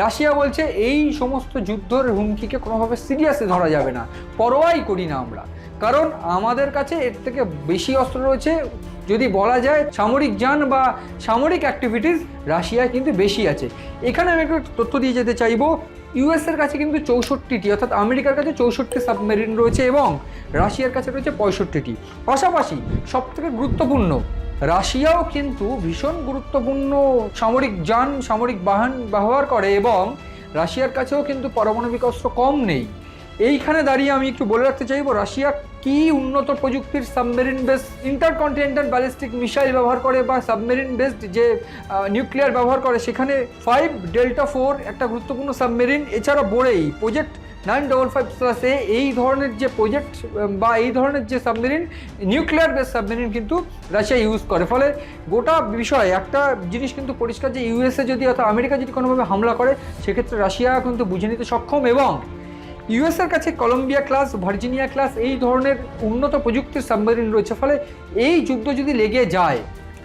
Russia বলছে এই সমস্ত যুদ্ধের হুমকিকে কোনোভাবে সিরিয়াসলি ধরা যাবে না, পরোয়াই করি না আমরা, কারণ আমাদের কাছে এর থেকে বেশি অস্ত্র রয়েছে। যদি বলা যায় সামরিক যান বা সামরিক অ্যাক্টিভিটিস রাশিয়ায় কিন্তু বেশি আছে। এখানে আমি একটু তথ্য দিয়ে যেতে চাইবো, ইউএসের কাছে কিন্তু 64টি, অর্থাৎ আমেরিকার কাছে 64 সাবমেরিন রয়েছে এবং রাশিয়ার কাছে রয়েছে 65টি। পাশাপাশি সবথেকে গুরুত্বপূর্ণ, রাশিয়াও কিন্তু ভীষণ গুরুত্বপূর্ণ সামরিক যান, সামরিক বাহন ব্যবহার করে এবং রাশিয়ার কাছেও কিন্তু পারমাণবিক অস্ত্র কম নেই। এইখানে দাঁড়িয়ে আমি একটু বলে রাখতে চাইবো, রাশিয়া কি উন্নত প্রযুক্তির submarine base intercontinental ballistic missile ব্যবহার করে বা সাবমেরিন বেসড যে নিউক্লিয়ার ব্যবহার করে, সেখানে 5 ডেল্টা 4 একটা গুরুত্বপূর্ণ সাবমেরিন, এছাড়া বোরেই প্রজেক্ট 955+A এই ধরনের যে প্রজেক্ট বা এই ধরনের যে সাবমেরিন নিউক্লিয়ার বেস সাবমেরিন কিন্তু রাশিয়া ইউজ করে। ফলে গোটা বিষয় একটা জিনিস কিন্তু পরিষ্কার যে ইউএসএ যদি অর্থাৎ আমেরিকা যদি কোনোভাবে হামলা করে, সেক্ষেত্রে রাশিয়া কিন্তু বুঝে নিতে সক্ষম এবং ইউএসের কাছে কলম্বিয়া ক্লাস, ভার্জিনিয়া ক্লাস এই ধরনের উন্নত প্রযুক্তির সাবমেরিন রয়েছে। ফলে এই যুদ্ধ যদি লেগে যায়,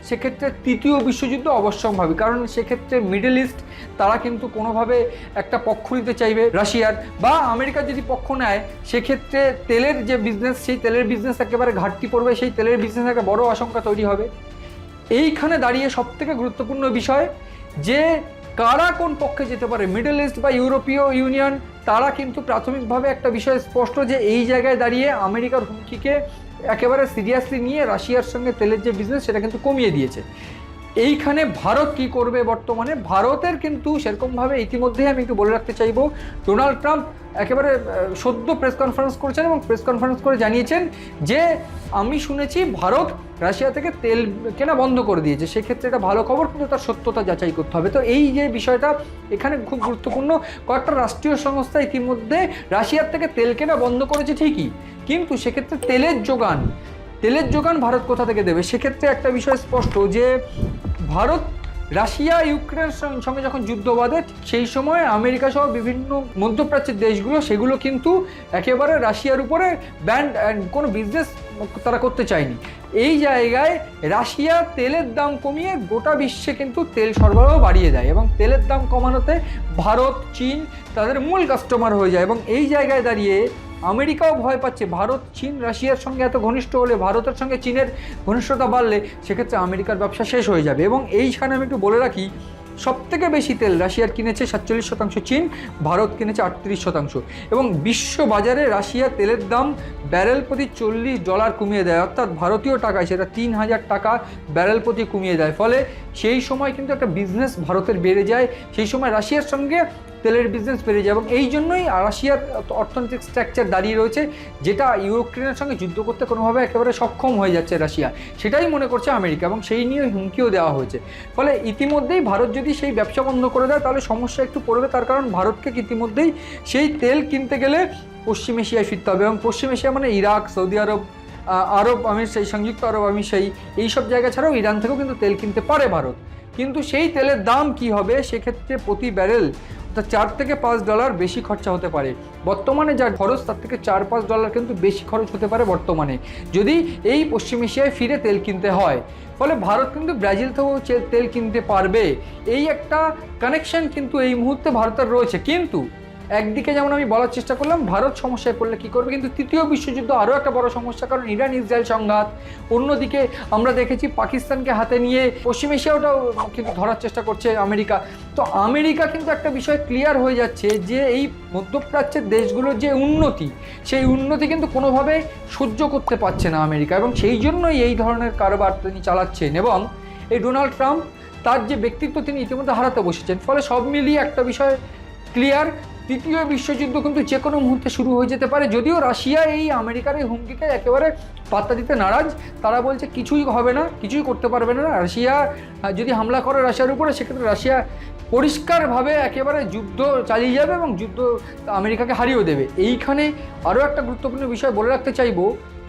সেক্ষেত্রে তৃতীয় বিশ্বযুদ্ধ অবশ্যম্ভাবী, কারণ সেক্ষেত্রে মিডল ইস্ট তারা কিন্তু কোনোভাবে একটা পক্ষ নিতে চাইবে রাশিয়ার, বা আমেরিকা যদি পক্ষ নেয় সেক্ষেত্রে তেলের যে বিজনেস, সেই তেলের বিজনেস একেবারে ঘাটতি পড়বে, সেই তেলের বিজনেস একটা বড় আশঙ্কা তৈরি হবে। এইখানে দাঁড়িয়ে সবথেকে গুরুত্বপূর্ণ বিষয় যে কারা কোন পক্ষে যেতে পারে, মিডল ইস্ট বা ইউরোপীয় ইউনিয়ন, তারা কিন্তু প্রাথমিকভাবে একটা বিষয় স্পষ্ট যে এই জায়গায় দাঁড়িয়ে আমেরিকার হুমকিকে একেবারে সিরিয়াসলি নিয়ে রাশিয়ার সঙ্গে তেলের যে বিজনেস সেটা কিন্তু কমিয়ে দিয়েছে। এইখানে ভারত কি করবে বর্তমানে, ভারতের কিন্তু সেরকমভাবে ইতিমধ্যেই আমি একটু বলে রাখতে চাইবো, ডোনাল্ড ট্রাম্প একেবারে সদ্য প্রেস কনফারেন্স করেছেন এবং প্রেস কনফারেন্স করে জানিয়েছেন যে আমি শুনেছি ভারত রাশিয়া থেকে তেল কেনা বন্ধ করে দিয়েছে। সেক্ষেত্রে এটা ভালো খবর, কিন্তু তার সত্যতা যাচাই করতে হবে। তো এই যে বিষয়টা এখানে খুব গুরুত্বপূর্ণ, কয়েকটা রাষ্ট্রীয় সংস্থা ইতিমধ্যে রাশিয়ার থেকে তেল কেনা বন্ধ করেছে ঠিকই, কিন্তু সেক্ষেত্রে তেলের যোগান ভারত কোথা থেকে দেবে? সেক্ষেত্রে একটা বিষয় স্পষ্ট যে ভারত রাশিয়া ইউক্রেনের সঙ্গে যখন যুদ্ধ বাঁধে, সেই সময় আমেরিকা সহ বিভিন্ন মধ্যপ্রাচ্যের দেশগুলো সেগুলো কিন্তু একেবারে রাশিয়ার উপরে ব্যান্ড কোনো বিজনেস তারা করতে চায়নি। এই জায়গায় রাশিয়া তেলের দাম কমিয়ে গোটা বিশ্বে কিন্তু তেল সরবরাহ বাড়িয়ে দেয় এবং তেলের দাম কমানোতে ভারত, চীন তাদের মূল কাস্টমার হয়ে যায় এবং এই জায়গায় দাঁড়িয়ে আমেরিকাও ভয় পাচ্ছে, ভারত চীন রাশিয়ার সঙ্গে এত ঘনিষ্ঠ হলে, ভারতের সঙ্গে চীনের ঘনিষ্ঠতা বাড়লে সেক্ষেত্রে আমেরিকার ব্যবসা শেষ হয়ে যাবে। এবং এইখানে আমি একটু বলে রাখি, সবথেকে বেশি তেল রাশিয়ার কিনেছে 47%, চীন, ভারত কিনেছে 38%। এবং বিশ্ব বাজারে রাশিয়া তেলের দাম ব্যারেল প্রতি $40 কমিয়ে দেয়, অর্থাৎ ভারতীয় টাকায় সেটা 3000 টাকা ব্যারেল প্রতি কমিয়ে দেয়। ফলে সেই সময় কিন্তু একটা বিজনেস ভারতের বেড়ে যায়, সেই সময় রাশিয়ার সঙ্গে তেলের বিজনেস বেড়ে যায় এবং এই জন্যই রাশিয়ার অর্থনৈতিক স্ট্রাকচার দাঁড়িয়ে রয়েছে, যেটা ইউক্রেনের সঙ্গে যুদ্ধ করতে কোনোভাবে একেবারে সক্ষম হয়ে যাচ্ছে রাশিয়া, সেটাই মনে করছে আমেরিকা এবং সেই নিয়ে হুমকিও দেওয়া হয়েছে। ফলে ইতিমধ্যেই ভারত যদি সেই ব্যবসা বন্ধ করে দেয় তাহলে সমস্যা একটু পড়বে, তার কারণ ভারতকে ইতিমধ্যেই সেই তেল কিনতে গেলে পশ্চিম এশিয়ায় ফিরতে হবে এবং পশ্চিম এশিয়া মানে ইরাক, সৌদি আরব, আরব আমির সেই সংযুক্ত আরব আমির সেই এইসব জায়গা ছাড়াও ইরান থেকেও কিন্তু তেল কিনতে পারে ভারত। কিন্তু সেই তেলের দাম কি হবে, সেক্ষেত্রে প্রতি ব্যারেল $4 থেকে $5 বেশি খরচা হতে পারে। বর্তমানে যা খরচ তার থেকে $4-5 কিন্তু বেশি খরচ হতে পারে বর্তমানে, যদি এই পশ্চিম এশিয়ায় ফিরে তেল কিনতে হয়। ফলে ভারত কিন্তু ব্রাজিল থেকেও তেল কিনতে পারবে, এই একটা কানেকশন কিন্তু এই মুহূর্তে ভারতের রয়েছে। কিন্তু একদিকে যেমন আমি বলার চেষ্টা করলাম ভারত সমস্যায় পড়লে কী করবে, কিন্তু তৃতীয় বিশ্বযুদ্ধ আরও একটা বড় সমস্যা, কারণ ইরান ইসরায়েল সংঘাত, অন্যদিকে আমরা দেখেছি পাকিস্তানকে হাতে নিয়ে পশ্চিম এশিয়াটাও কিন্তু ধরার চেষ্টা করছে আমেরিকা। তো আমেরিকা কিন্তু একটা বিষয় ক্লিয়ার হয়ে যাচ্ছে যে এই মধ্যপ্রাচ্যের দেশগুলোর যে উন্নতি, সেই উন্নতি কিন্তু কোনোভাবে সহ্য করতে পারছে না আমেরিকা এবং সেই জন্যই এই ধরনের কারবার তিনি চালাচ্ছেন। এবং এই ডোনাল্ড ট্রাম্প তার যে ব্যক্তিত্ব তিনি ইতিমধ্যে হারাতে বসেছেন। ফলে সব মিলিয়ে একটা বিষয় ক্লিয়ার, তৃতীয় বিশ্বযুদ্ধ কিন্তু যে কোনো মুহূর্তে শুরু হয়ে যেতে পারে। যদিও রাশিয়া এই আমেরিকার এই হুমকিকে একেবারে পাত্তা দিতে নারাজ, তারা বলছে কিছুই হবে না, কিছুই করতে পারবে না। রাশিয়া যদি হামলা করে রাশিয়ার উপরে, সেক্ষেত্রে রাশিয়া পরিষ্কারভাবে একেবারে যুদ্ধ চালিয়ে যাবে এবং যুদ্ধ আমেরিকাকে হারিয়েও দেবে। এইখানে আরও একটা গুরুত্বপূর্ণ বিষয় বলে রাখতে চাইব,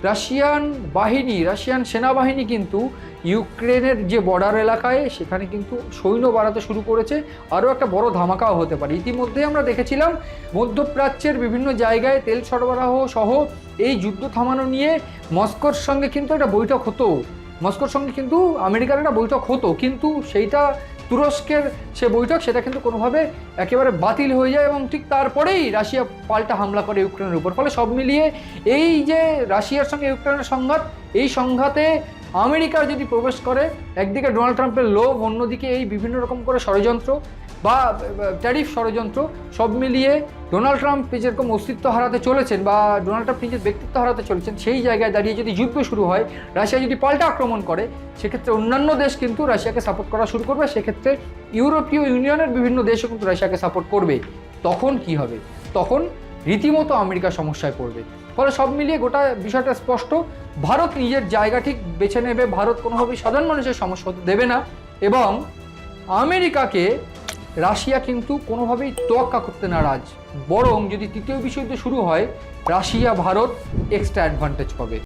রাশিয়ান সেনাবাহিনী কিন্তু ইউক্রেনের যে বর্ডার এলাকায় সেখানে কিন্তু সৈন্য বাড়াতে শুরু করেছে, আরও একটা বড় ধামাকাও হতে পারে। ইতিমধ্যে আমরা দেখেছিলাম মধ্যপ্রাচ্যের বিভিন্ন জায়গায় তেল সরবরাহ সহ এই যুদ্ধ থামানো নিয়ে মস্কোর সঙ্গে কিন্তু একটা বৈঠক হতো, মস্কোর সঙ্গে কিন্তু আমেরিকার একটা বৈঠক হতো, কিন্তু সেইটা তুরস্কের সে বৈঠক সেটা কিন্তু কোনোভাবে একেবারে বাতিল হয়ে যায় এবং ঠিক তারপরেই রাশিয়া পাল্টা হামলা করে ইউক্রেনের উপর। ফলে সব মিলিয়ে এই যে রাশিয়ার সঙ্গে ইউক্রেনের সংঘাত, এই সংঘাতে আমেরিকা যদি প্রবেশ করে, একদিকে ডোনাল্ড ট্রাম্পের লোভ, অন্যদিকে এই বিভিন্ন রকম করে ষড়যন্ত্র বা ট্যারিফ ষড়যন্ত্র, সব মিলিয়ে ডোনাল্ড ট্রাম্প যেরকম অস্তিত্ব হারাতে চলেছেন বা ডোনাল্ড ট্রাম্প নিজের ব্যক্তিত্ব হারাতে চলেছেন, সেই জায়গায় দাঁড়িয়ে যদি যুদ্ধ শুরু হয়, রাশিয়া যদি পাল্টা আক্রমণ করে, সেক্ষেত্রে অন্যান্য দেশ কিন্তু রাশিয়াকে সাপোর্ট করা শুরু করবে। সেক্ষেত্রে ইউরোপীয় ইউনিয়নের বিভিন্ন দেশও কিন্তু রাশিয়াকে সাপোর্ট করবে। তখন কি হবে? তখন রীতিমতো আমেরিকা সমস্যায় পড়বে। ফলে সব মিলিয়ে গোটা বিষয়টা স্পষ্ট, ভারত নিজের জায়গা ঠিক বেছে নেবে, ভারত কোনোভাবেই সাধারণ মানুষের সমস্যা হতে দেবে না, এবং আমেরিকাকে রাশিয়া কিন্তু কোনোভাবেই তোয়াক্কা করতে নারাজ। বরং যদি তৃতীয় বিশ্বযুদ্ধ শুরু হয়, রাশিয়া ভারত এক্সট্রা অ্যাডভান্টেজ পাবে।